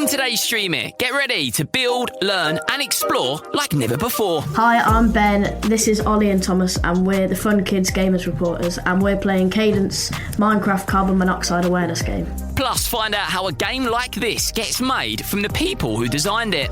On today's Stream It, get ready to build, learn and explore like never before. Hi, I'm Ben, this is Ollie and Thomas, and we're the Fun Kids Gamers Reporters, and we're playing Cadent's Minecraft Carbon Monoxide Awareness game. Plus, find out how a game like this gets made from the people who designed it.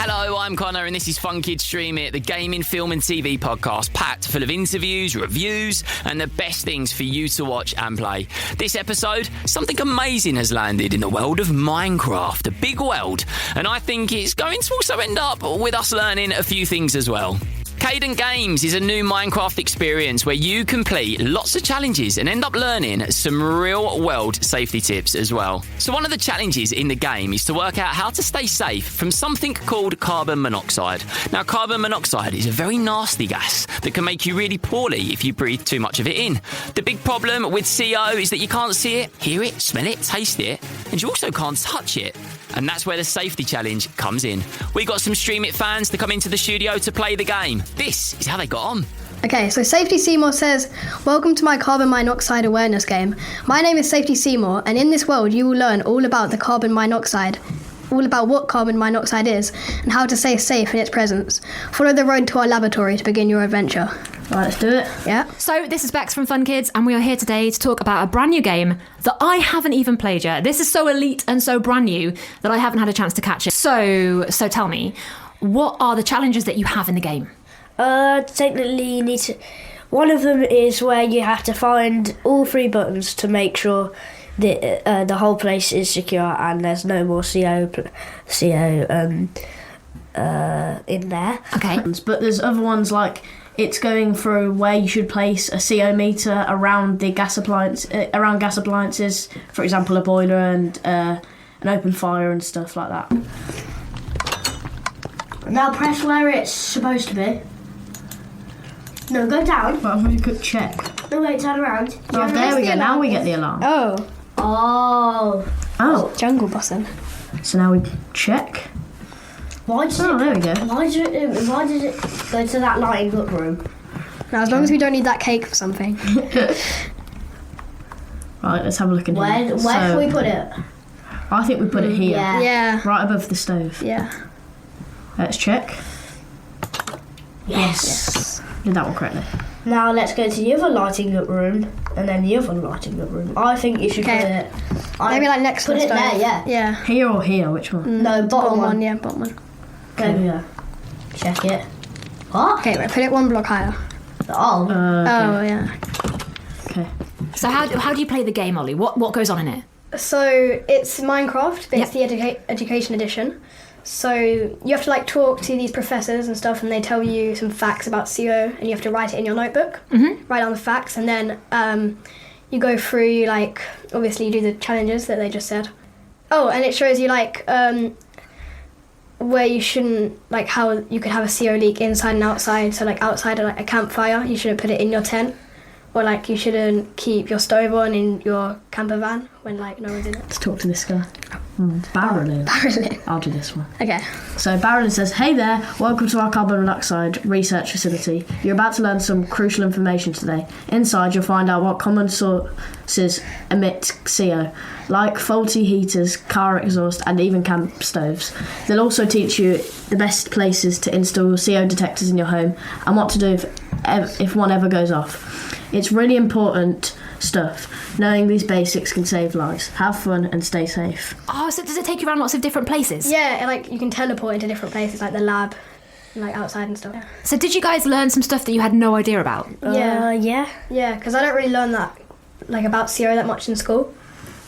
Hello, I'm Conor and this is Fun Kids Stream It, the gaming, film and TV podcast packed full of interviews, reviews and the best things for you to watch and play. This episode, something amazing has landed in the world of Minecraft, a big world, and I think it's going to also end up with us learning a few things as well. Cadent Games is a new Minecraft experience where you complete lots of challenges and end up learning some real-world safety tips as well. So one of the challenges in the game is to work out how to stay safe from something called carbon monoxide. Now, carbon monoxide is a very nasty gas that can make you really poorly if you breathe too much of it in. The big problem with CO is that you can't see it, hear it, smell it, taste it, and you also can't touch it. And that's where the safety challenge comes in. We got some Stream It fans to come into the studio to play the game. This is how they got on. Okay, so Safety Seymour says, "Welcome to my carbon monoxide awareness game. My name is Safety Seymour, and in this world you will learn all about the carbon monoxide, all about what carbon monoxide is, and how to stay safe in its presence. Follow the road to our laboratory to begin your adventure." Right, let's do it. Yeah. So this is Bex from Fun Kids, and we are here today to talk about a brand new game that I haven't even played yet. This is so elite and so brand new that I haven't had a chance to catch it. So tell me, what are the challenges that you have in the game? Technically you need to... One of them is where you have to find all 3 buttons to make sure that the whole place is secure and there's no more CO in there. Okay. But there's other ones like it's going through where you should place a CO meter around the gas appliances, for example, a boiler and an open fire and stuff like that. Now press where it's supposed to be. No, go down. But I'm going to quick check. No, wait, turn around. Oh, there we go. Now we get the alarm. Oh. Jungle bossing. So now we check. Why did there we go. Why did it go to that lighting up room? Now, as long as we don't need that cake for something. Right, let's have a look in Where here. can we put it? I think we put it here. Yeah. Right above the stove. Yeah. Let's check. Yes. Did that one correctly. Now let's go to the other lighting up room and then the other lighting up room. I think you should put it... Maybe like next to put the it stove. there, yeah. Yeah. Here or here? Which one? No, bottom one. Yeah, bottom one. There we go. Check it. What? Okay, right, put it 1 block higher. Oh. Oh, yeah. Okay. So how do you play the game, Ollie? What goes on in it? So it's Minecraft, but it's the education edition. So you have to like talk to these professors and stuff, and they tell you some facts about CO, and you have to write it in your notebook. Mm-hmm. Write down the facts, and then you go through like obviously you do the challenges that they just said. Oh, and it shows you like where you shouldn't, like how you could have a CO leak inside and outside. So like outside like a campfire, you shouldn't put it in your tent. Or like you shouldn't keep your stove on in your camper van when like no one's in it. Let's talk to this guy. Barrelin. Barrelin. I'll do this one. Okay. So Barrelin says, "Hey there, welcome to our carbon monoxide research facility. You're about to learn some crucial information today. Inside you'll find out what common sources emit CO, like faulty heaters, car exhaust and even camp stoves. They'll also teach you the best places to install CO detectors in your home and what to do if one ever goes off. It's really important stuff. Knowing these basics can save lives. Have fun and stay safe." Oh, so does it take you around lots of different places? Yeah, and like you can teleport into different places, like the lab, and, like outside and stuff. So did you guys learn some stuff that you had no idea about? Yeah, because I don't really learn that like about CO that much in school,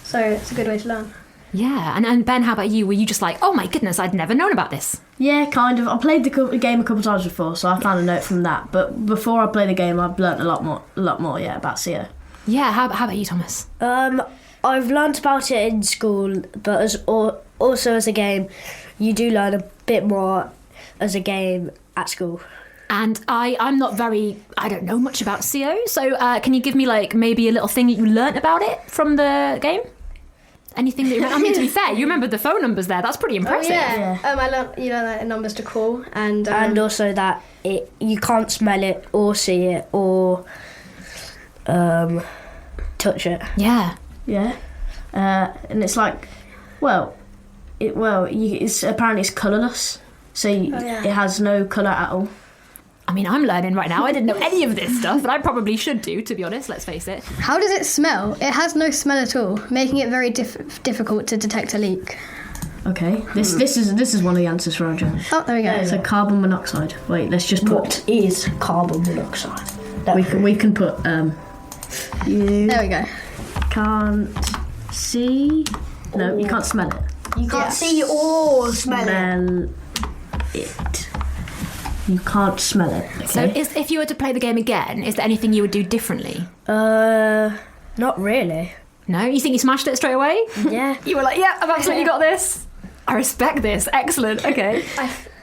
so it's a good way to learn. Yeah, and Ben, how about you? Were you just like, oh my goodness, I'd never known about this? Yeah, kind of. I played the game a couple of times before, so I found a note from that. But before I played the game, I've learnt a lot more, about CO. Yeah, how about you, Thomas? I've learnt about it in school, but also as a game, you do learn a bit more as a game at school. And I'm not I don't know much about CO, so can you give me like maybe a little thing that you learnt about it from the game? Anything that you remember? I mean, to be fair, you remembered the phone numbers there. That's pretty impressive. Oh, yeah. I learned, like, numbers to call and also that you can't smell it or see it or touch it. Yeah. Yeah. And it's like, it's apparently it's colourless, so it has no colour at all. I mean, I'm learning right now. I didn't know any of this stuff, but I probably should do, to be honest, let's face it. How does it smell? It has no smell at all, making it very difficult to detect a leak. Okay, this is one of the answers, Roger. Oh, there we go. So carbon monoxide. Wait, let's just put. What is carbon monoxide? We can put. You There we go. can't see. No, you can't smell it. You can't see or smell it. You can't smell it. Okay. So if you were to play the game again, is there anything you would do differently? Not really. No? You think you smashed it straight away? Yeah. You were like, yeah, I've absolutely got this. I respect this. Excellent. Okay.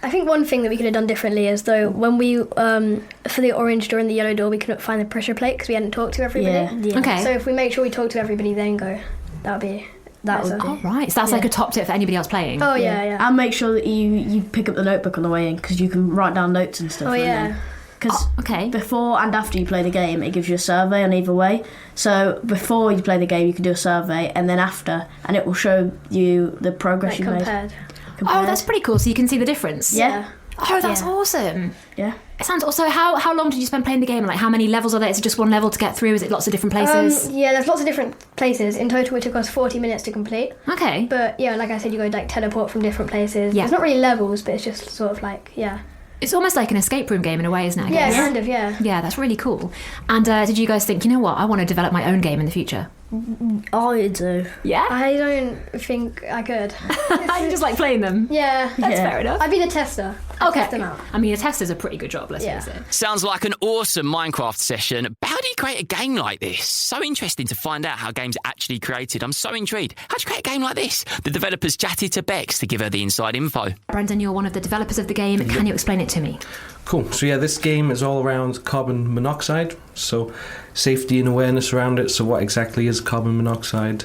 I think one thing that we could have done differently is, though, when we, for the orange door and the yellow door, we couldn't find the pressure plate because we hadn't talked to everybody. Yeah. Okay. So if we make sure we talk to everybody, then go, that would be... Oh, right. So that's like a top tip for anybody else playing. Oh, yeah. And make sure that you pick up the notebook on the way in, because you can write down notes and stuff. Oh, yeah. Because okay. before and after you play the game, it gives you a survey on either way. So before you play the game, you can do a survey, and then after, and it will show you the progress Like you compared. made. Oh, that's pretty cool. So you can see the difference. Yeah. Oh, that's awesome. Yeah. It sounds also. How long did you spend playing the game? Like, how many levels are there? Is it just one level to get through? Is it lots of different places? Yeah, there's lots of different places. In total, it took us 40 minutes to complete. Okay. But yeah, like I said, you go like teleport from different places. Yeah. It's not really levels, but it's just sort of like, yeah. It's almost like an escape room game in a way, isn't it? I Yeah, guess? kind of, yeah. Yeah, that's really cool. And did you guys think, you know what, I want to develop my own game in the future? I do. Yeah? I don't think I could. I just like playing them. Yeah. That's fair enough. I've been a tester. Okay. Test them out. I mean, a test is a pretty good job, let's face it. Sounds like an awesome Minecraft session. But how do you create a game like this? So interesting to find out how games are actually created. I'm so intrigued. How'd you create a game like this? The developers chatted to Bex to give her the inside info. Brendan, you're one of the developers of the game. Can you explain it to me? Cool. So yeah, this game is all around carbon monoxide. So safety and awareness around it. So what exactly is carbon monoxide?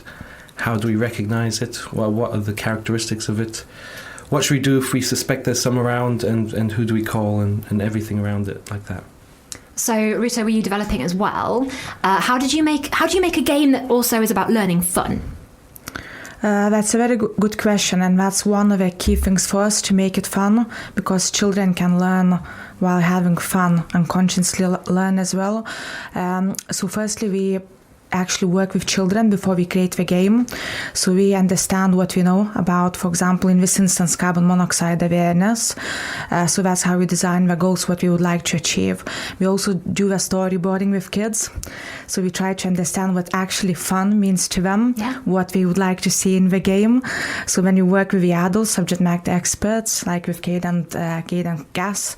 How do we recognise it? Well, what are the characteristics of it? What should we do if we suspect there's some around, and who do we call, and everything around it like that. So, Ruto, were you developing as well? How do you make a game that also is about learning fun? That's a very good question, and that's one of the key things for us to make it fun, because children can learn while having fun and consciously learn as well. So firstly, we actually work with children before we create the game, so we understand what we know about, for example, in this instance, carbon monoxide awareness. So that's how we design the goals, what we would like to achieve. We also do the storyboarding with kids, so we try to understand what actually fun means to them, what we would like to see in the game. So when you work with the adults, subject matter experts, like with Cadent, Gas,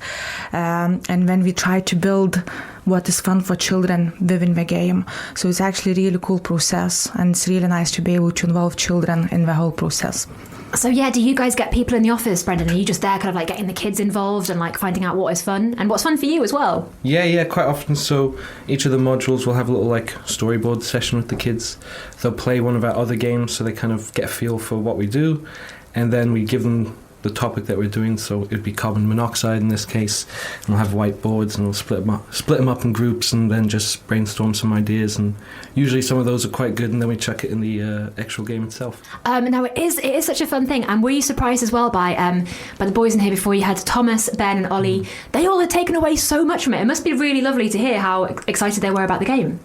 and when we try to build what is fun for children within the game. So it's actually a really cool process, and it's really nice to be able to involve children in the whole process. So yeah, do you guys get people in the office, Brendan? Are you just there kind of like getting the kids involved and like finding out what is fun and what's fun for you as well? Yeah, quite often. So each of the modules will have a little like storyboard session with the kids. They'll play one of our other games, so they kind of get a feel for what we do, and then we give them the topic that we're doing. So it'd be carbon monoxide in this case, and we'll have whiteboards and we'll split them up in groups and then just brainstorm some ideas, and usually some of those are quite good, and then we chuck it in the actual game itself. Now it is such a fun thing, and were you surprised as well by the boys in here before? You had Thomas, Ben and Ollie. They all had taken away so much from it. It must be really lovely to hear how excited they were about the game.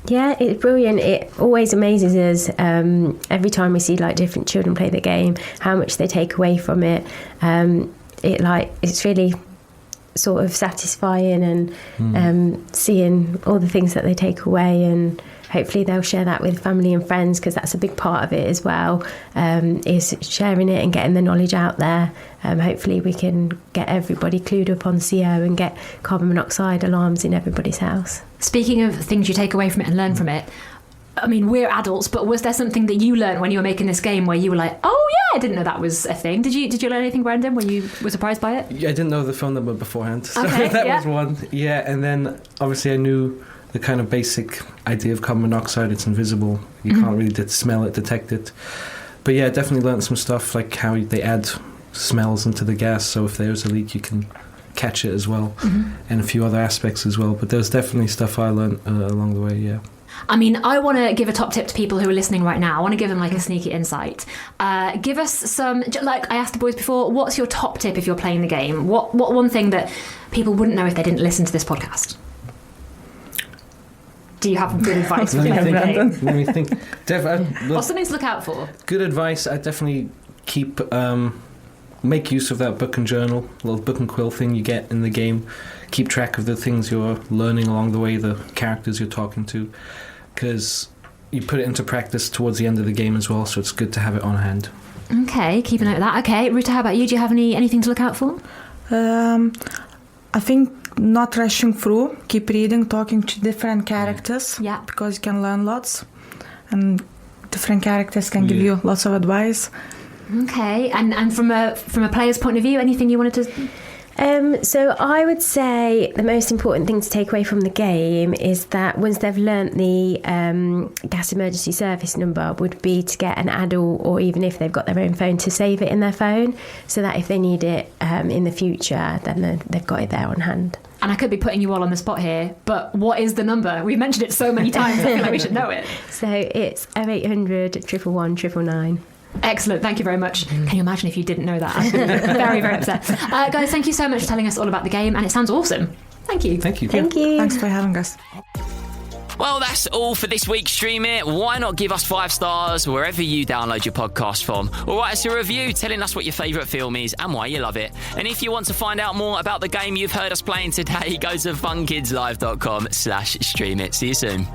Yeah, it's brilliant. It always amazes us every time we see like different children play the game, how much they take away from it. It's really sort of satisfying, and seeing all the things that they take away, and hopefully they'll share that with family and friends, because that's a big part of it as well, is sharing it and getting the knowledge out there. Hopefully we can get everybody clued up on CO and get carbon monoxide alarms in everybody's house. Speaking of things you take away from it and learn from it, I mean, we're adults, but was there something that you learned when you were making this game where you were like, oh yeah, I didn't know that was a thing? Did you learn anything, Brendan, when you were surprised by it? Yeah, I didn't know the phone number beforehand, so Okay, that was one. Yeah, and then obviously I knew the kind of basic idea of carbon monoxide. It's invisible. You can't really smell it, detect it. But yeah, definitely learned some stuff, like how they add smells into the gas, so if there's a leak you can catch it as well, and a few other aspects as well. But there's definitely stuff I learned along the way, yeah. I mean, I want to give a top tip to people who are listening right now. I want to give them like a sneaky insight. Give us some, like I asked the boys before, what's your top tip if you're playing the game? What one thing that people wouldn't know if they didn't listen to this podcast? Do you have good advice for playing the game? Let me think. Or something to look out for? Good advice. I definitely keep make use of that book and journal, little book and quill thing you get in the game. Keep track of the things you're learning along the way, the characters you're talking to, because you put it into practice towards the end of the game as well, so it's good to have it on hand. Okay, keep a note of that. Okay, Ruta, how about you? Do you have anything to look out for? I think not rushing through, keep reading, talking to different characters, Yeah. because you can learn lots, and different characters can give you lots of advice. Okay, and from a player's point of view, anything you wanted to... So I would say the most important thing to take away from the game is that once they've learnt the gas emergency service number would be to get an adult, or even if they've got their own phone, to save it in their phone, so that if they need it in the future, then they've got it there on hand. And I could be putting you all on the spot here, but what is the number? We've mentioned it so many times, I feel like we should know it. So it's 0800 111 999. Excellent, thank you very much. Can you imagine if you didn't know that? I'd be very, very upset. Guys, thank you so much for telling us all about the game, and it sounds awesome. Thank you. Thank you. Thank you. Thanks for having us. Well, that's all for this week's Stream It. Why not give us 5 stars wherever you download your podcast from? Or write us a review telling us what your favourite film is and why you love it. And if you want to find out more about the game you've heard us playing today, go to funkidslive.com/streamit. See you soon.